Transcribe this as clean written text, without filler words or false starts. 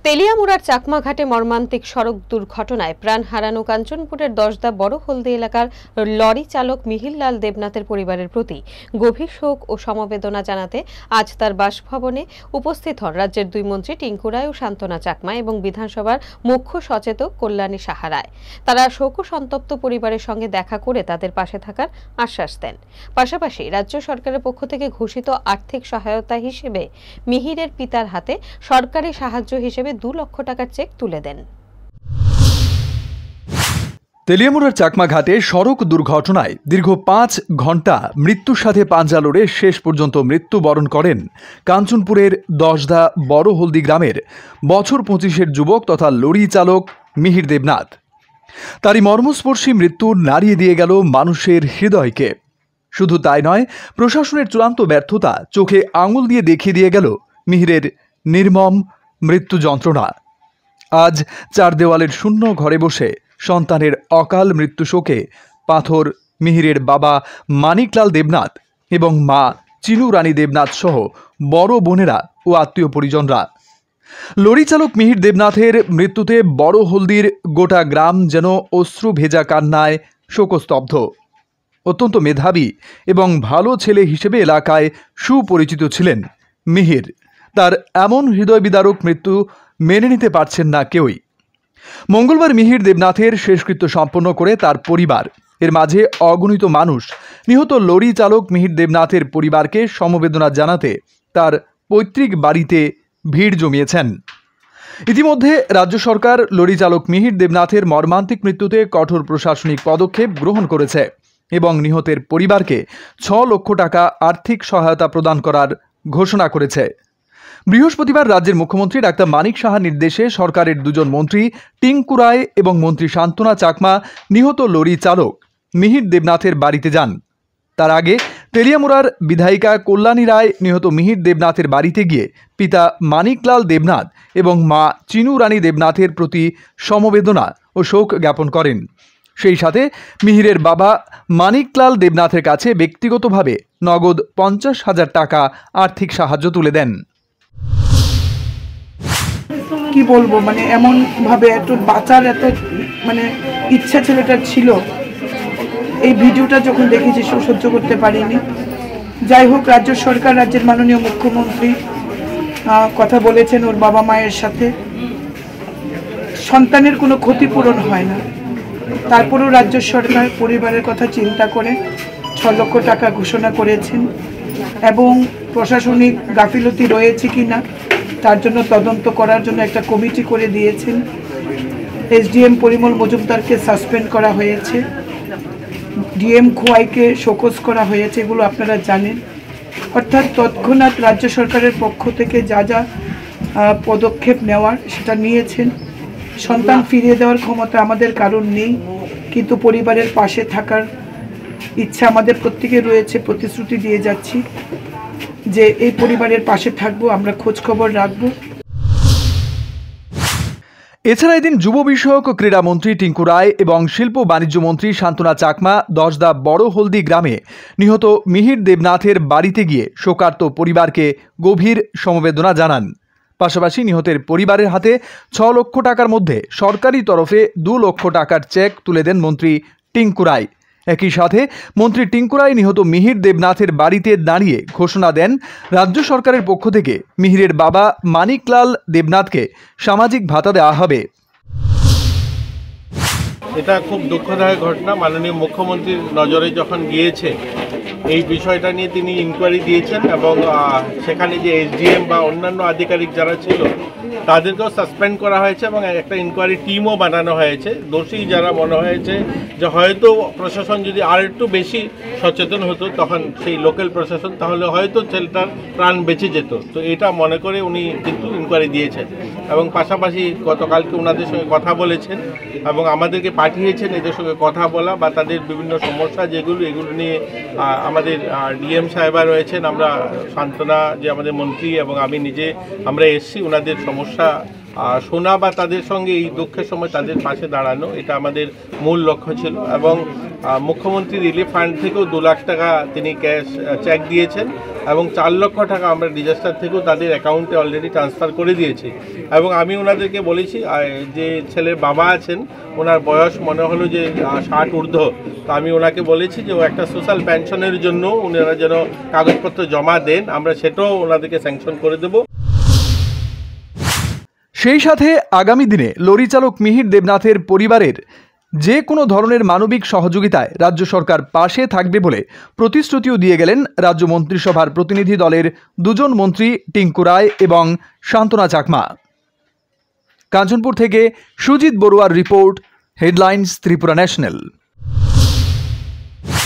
তেলিয়ামুড়ার চাকমাঘাটে মর্মান্তিক সড়ক দুর্ঘটনায় প্রাণ হারানো কাঞ্চনপুরের দশদা বড় হলদি এলাকার লরি চালক মিহিরলাল দেবনাথের পরিবারের প্রতি গভীর শোক ও সমবেদনা জানাতে আজ তার বাসভবনে উপস্থিত হন রাজ্যের দুই মন্ত্রী টিঙ্কু রায় ও শান্তনা চাকমা এবং বিধানসভার মুখ্য সচেতক কল্যাণী সাহা রায়। তারা শোক সন্তপ্ত পরিবারের সঙ্গে দেখা করে তাদের পাশে থাকার আশ্বাস দেন। পাশাপাশি রাজ্য সরকারের পক্ষ থেকে ঘোষিত আর্থিক সহায়তা হিসেবে মিহিরের পিতার হাতে সরকারি সাহায্য হিসেবে 2 লক্ষ টাকার চেক তুলে দেন। তেলিয়ামুড়ার চাকমাঘাটে সড়ক দুর্ঘটনায় দীর্ঘ 5 ঘন্টা মৃত্যুর সাথে পাঞ্জা লড়ে শেষ পর্যন্ত মৃত্যুবরণ করেন কাঞ্চনপুরের দশদা বড় হলদি গ্রামের বছর 25-এর যুবক তথা লরি চালক মিহির দেবনাথ। তারই মর্মস্পর্শী মৃত্যু নাড়িয়ে দিয়ে গেল মানুষের হৃদয়কে। শুধু তাই নয়, প্রশাসনের চূড়ান্ত ব্যর্থতা চোখে আঙুল দিয়ে দেখিয়ে দিয়ে গেল মিহিরের নির্মম মৃত্যু যন্ত্রণা। আজ 4 দেওয়ালের শূন্য ঘরে বসে সন্তানের অকাল মৃত্যু শোকে পাথর মিহিরের বাবা মানিকলাল দেবনাথ এবং মা চিনু রানী দেবনাথ সহ বড় বোনেরা ও আত্মীয় পরিজনরা। লরি চালক মিহির দেবনাথের মৃত্যুতে বড় হলদির গোটা গ্রাম যেন অশ্রু ভেজা কান্নায় শোকস্তব্ধ। অত্যন্ত মেধাবী এবং ভালো ছেলে হিসেবে এলাকায় সুপরিচিত ছিলেন মিহির। তার এমন হৃদয় বিদারক মৃত্যু মেনে নিতে পারছেন না কেউই। মঙ্গলবার মিহির দেবনাথের শেষকৃত্য সম্পন্ন করে তার পরিবার, এর মাঝে অগণিত মানুষ নিহত লরি চালক মিহির দেবনাথের পরিবারকে সমবেদনা জানাতে তার পৈতৃক বাড়িতে ভিড় জমিয়েছেন। ইতিমধ্যে রাজ্য সরকার লরি চালক মিহির দেবনাথের মর্মান্তিক মৃত্যুতে কঠোর প্রশাসনিক পদক্ষেপ গ্রহণ করেছে এবং নিহতের পরিবারকে 6 লক্ষ টাকা আর্থিক সহায়তা প্রদান করার ঘোষণা করেছে। বৃহস্পতিবার রাজ্যের মুখ্যমন্ত্রী ডাক্তার মানিক সাহার নির্দেশে সরকারের 2 জন মন্ত্রী টিঙ্কু রায় এবং মন্ত্রী শান্তনা চাকমা নিহত লরি চালক মিহির দেবনাথের বাড়িতে যান। তার আগে তেলিয়ামুড়ার বিধায়িকা কল্যাণী রায় নিহত মিহির দেবনাথের বাড়িতে গিয়ে পিতা মানিকলাল দেবনাথ এবং মা চিনু রানী দেবনাথের প্রতি সমবেদনা ও শোক জ্ঞাপন করেন। সেই সাথে মিহিরের বাবা মানিকলাল দেবনাথের কাছে ব্যক্তিগতভাবে নগদ 50,000 টাকা আর্থিক সাহায্য তুলে দেন। কি বলবো, মানে এমন ভাবে এত বাঁচার এত মানে ইচ্ছা ছেলেটার ছিল, এই ভিডিওটা যখন দেখেছি সহ্য করতে পারিনি। যাই হোক, রাজ্য সরকার, রাজ্যের মাননীয় মুখ্যমন্ত্রী কথা বলেছেন ওর বাবা মায়ের সাথে। সন্তানের কোনো ক্ষতিপূরণ হয় না, তারপরেও রাজ্য সরকার পরিবারের কথা চিন্তা করে 6 লক্ষ টাকা ঘোষণা করেছেন এবং প্রশাসনিক গাফিলতি রয়েছে কিনা তার জন্য তদন্ত করার জন্য একটা কমিটি করে দিয়েছেন। এসডিএম পরিমল মজুমদারকে সাসপেন্ড করা হয়েছে, ডিএম খোয়াইকে শোকজ করা হয়েছে, এগুলো আপনারা জানেন। অর্থাৎ তৎক্ষণাৎ রাজ্য সরকারের পক্ষ থেকে যা যা পদক্ষেপ নেওয়ার সেটা নিয়েছেন। সন্তান ফিরিয়ে দেওয়ার ক্ষমতা আমাদের কারণ নেই, কিন্তু পরিবারের পাশে থাকার ইচ্ছা আমাদের প্রত্যেকের রয়েছে। প্রতিশ্রুতি দিয়ে যাচ্ছি যে এই পরিবারের পাশে থাকবো, আমরা খোঁজ খবর রাখবো। এছাড়া এদিন যুব বিষয়ক ও ক্রীড়ামন্ত্রী টিঙ্কু রায় এবং শিল্প বাণিজ্য মন্ত্রী শান্তনা চাকমা দশদা বড় হলদি গ্রামে নিহত মিহির দেবনাথের বাড়িতে গিয়ে শোকার্ত পরিবারকে গভীর সমবেদনা জানান। পাশাপাশি নিহতের পরিবারের হাতে 6 লক্ষ টাকার মধ্যে সরকারি তরফে 2 লক্ষ টাকার চেক তুলে দেন মন্ত্রী টিঙ্কু রায়। একই সাথে মন্ত্রী টিঙ্কু রায় নিহত মিহির দেবনাথের বাড়িতে দাঁড়িয়ে ঘোষণা দেন রাজ্য সরকারের পক্ষ থেকে মিহিরের বাবা মানিকলাল দেবনাথকে সামাজিক ভাতা দেওয়া হবে। এটা খুব দুঃখদায়ক ঘটনা। মাননীয় মুখ্যমন্ত্রীর নজরে যখন গিয়েছে এই বিষয়টা নিয়ে তিনি ইনকোয়ারি দিয়েছেন এবং সেখানে যে এসডিএম বা অন্যান্য আধিকারিক যারা ছিল তাদেরকেও সাসপেন্ড করা হয়েছে এবং একটা ইনকোয়ারি টিমও বানানো হয়েছে। দোষী যারা মনে হয়েছে যে হয়তো প্রশাসন যদি আর একটু বেশি সচেতন হতো, তখন সেই লোকাল প্রশাসন, তাহলে হয়তো ছেলেটার প্রাণ বেঁচে যেত। তো এটা মনে করে উনি কিন্তু ইনকোয়ারি দিয়েছেন এবং পাশাপাশি গতকালকে ওনাদের সঙ্গে কথা বলেছেন এবং আমাদেরকে পাঠিয়েছেন এদের সঙ্গে কথা বলা বা তাদের বিভিন্ন সমস্যা যেগুলো, এগুলো নিয়ে আমাদের ডিএম সাহেবা রয়েছেন, আমরা শান্তনা যে আমাদের মন্ত্রী এবং আমি নিজে আমরা এসছি ওনাদের সমস্যা শোনা বা তাদের সঙ্গে এই দুঃখের সময় তাদের পাশে দাঁড়ানো, এটা আমাদের মূল লক্ষ্য ছিল। এবং মুখ্যমন্ত্রী রিলিফ ফান্ড থেকেও 2 লাখ টাকা তিনি ক্যাশ চেক দিয়েছেন এবং 4 লক্ষ টাকা আমরা ডিজাস্টার থেকেও তাদের অ্যাকাউন্টে অলরেডি ট্রান্সফার করে দিয়েছি। এবং আমি ওনাদেরকে বলেছি, যে ছেলের বাবা আছেন ওনার বয়স মনে হলো যে 60 ঊর্ধ্ব, তো আমি ওনাকে বলেছি যে ও একটা সোশ্যাল পেনশনের জন্য ওনারা যেন কাগজপত্র জমা দেন, আমরা সেটাও ওনাদেরকে স্যাংশন করে দেবো। সেই সাথে আগামী দিনে লরি চালক মিহির দেবনাথের পরিবারের যে কোনো ধরনের মানবিক সহযোগিতায় রাজ্য সরকার পাশে থাকবে বলে প্রতিশ্রুতিও দিয়ে গেলেন রাজ্য মন্ত্রিসভার প্রতিনিধি দলের 2 জন মন্ত্রী টিঙ্কু রায় এবং শান্তনা চাকমা। কাঞ্চনপুর থেকে সুজিত বড়ুয়ার রিপোর্ট, হেডলাইন্স ত্রিপুরা ন্যাশনাল।